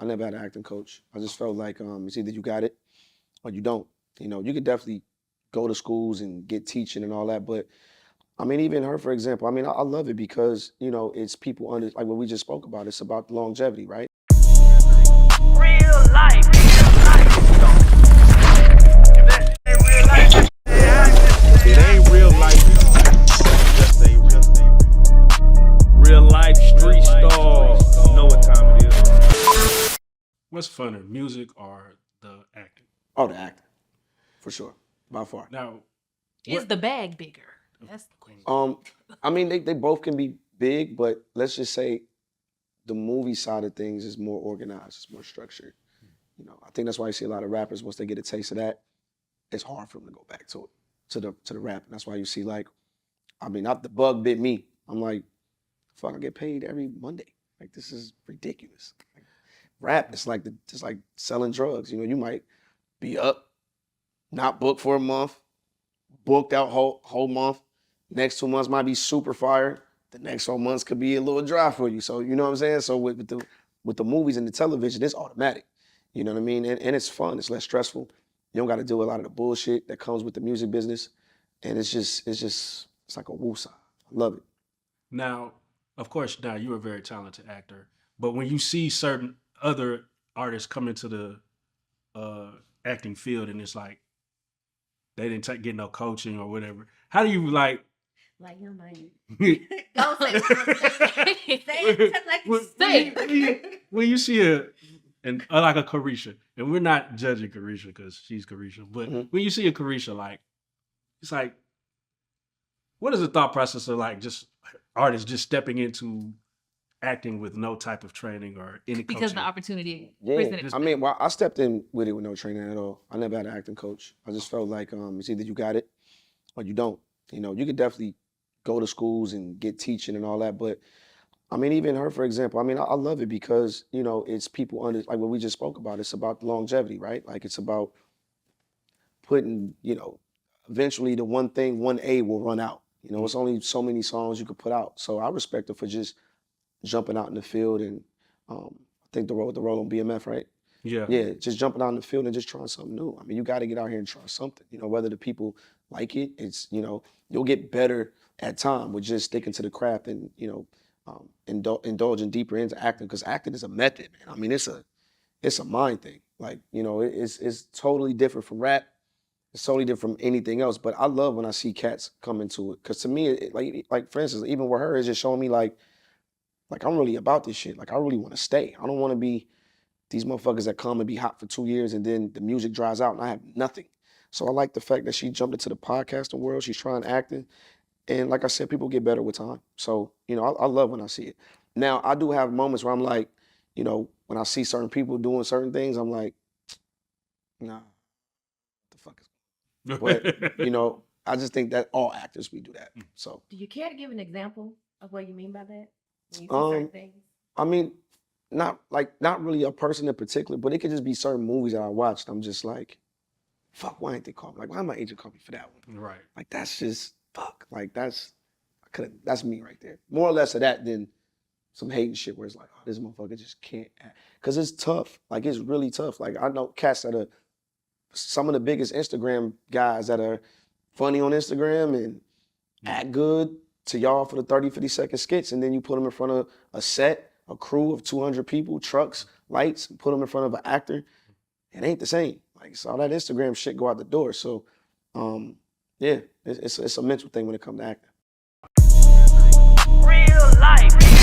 I never had an acting coach. I just felt like it's either you got it or you don't. You know, you could definitely go to schools and get teaching and all that, but I mean, even her, for example, I mean, I love it because, you know, it's people under, like what we just spoke about, it's about longevity, right? Real life. It ain't real life. Just say real life street stars. You know what time it is. What's funner, music or the acting? Oh, the acting, for sure, by far. Now, Is the bag bigger? That's the question. I mean, they both can be big, but let's just say the movie side of things is more organized, it's more structured. You know, I think that's why you see a lot of rappers, once they get a taste of that, it's hard for them to go back to it, to the rap. And that's why you see, like, I mean, not the bug bit me. I'm like, fuck, I get paid every Monday. Like, this is ridiculous. Like, rap, it's like just like selling drugs. You know, you might be up, not booked for a month, booked out whole month. Next 2 months might be super fire. The next 4 months could be a little dry for you. So you know what I'm saying? So with the movies and the television, it's automatic. You know what I mean? And it's fun. It's less stressful. You don't got to do a lot of the bullshit that comes with the music business. And it's like a woosah. I love it. Now, of course, now you're a very talented actor, but when you see certain other artists come into the acting field and it's like they didn't get no coaching or whatever, how do you like your money. Don't say it. when you see like a Caresha, and we're not judging Caresha because she's Caresha, but when you see a Caresha, like, it's like, what is the thought process of like just artists just stepping into acting with no type of training or any coaching? Because the opportunity presented. I mean, well, I stepped in with it with no training at all. I never had an acting coach. I just felt like it's either you got it or you don't. You know, you could definitely go to schools and get teaching and all that, but I mean, even her, for example, I mean, I love it because, you know, it's people under, like what we just spoke about, it's about longevity, right? Like it's about putting, you know, eventually the one thing, 1A will run out. You know, it's only so many songs you could put out. So I respect her for just jumping out in the field and I think the role on BMF, right? Yeah. Yeah, just jumping out in the field and just trying something new. I mean, you got to get out here and try something. You know, whether the people like it, it's, you know, you'll get better at time with just sticking to the craft and, you know, indulging deeper into acting, because acting is a method, man. I mean, it's a mind thing. Like, you know, it's totally different from rap. It's totally different from anything else. But I love when I see cats come into it, because to me, like for instance, even with her, it's just showing me like I'm really about this shit. Like I really want to stay. I don't want to be these motherfuckers that come and be hot for 2 years and then the music dries out and I have nothing. So I like the fact that she jumped into the podcasting world. She's trying acting. And like I said, people get better with time. So, you know, I love when I see it. Now, I do have moments where I'm like, you know, when I see certain people doing certain things, I'm like, nah, what the fuck is going on? But, you know, I just think that all actors, we do that. So. Do you care to give an example of what you mean by that? When you see certain things? I mean, not really a person in particular, but it could just be certain movies that I watched. I'm just like, fuck, why ain't they call me? Like, why my agent call me for that one? Right. Like, that's just, fuck. Like, that's me right there. More or less of that than some hating shit where it's like, oh, this motherfucker just can't act. Because it's tough. Like, it's really tough. Like, I know cats that are some of the biggest Instagram guys that are funny on Instagram and act good to y'all for the 30, 50-second skits, and then you put them in front of a set, a crew of 200 people, trucks, lights, and put them in front of an actor. It ain't the same. Like, so all that Instagram shit go out the door. So, yeah, it's a mental thing when it comes to acting. Real life.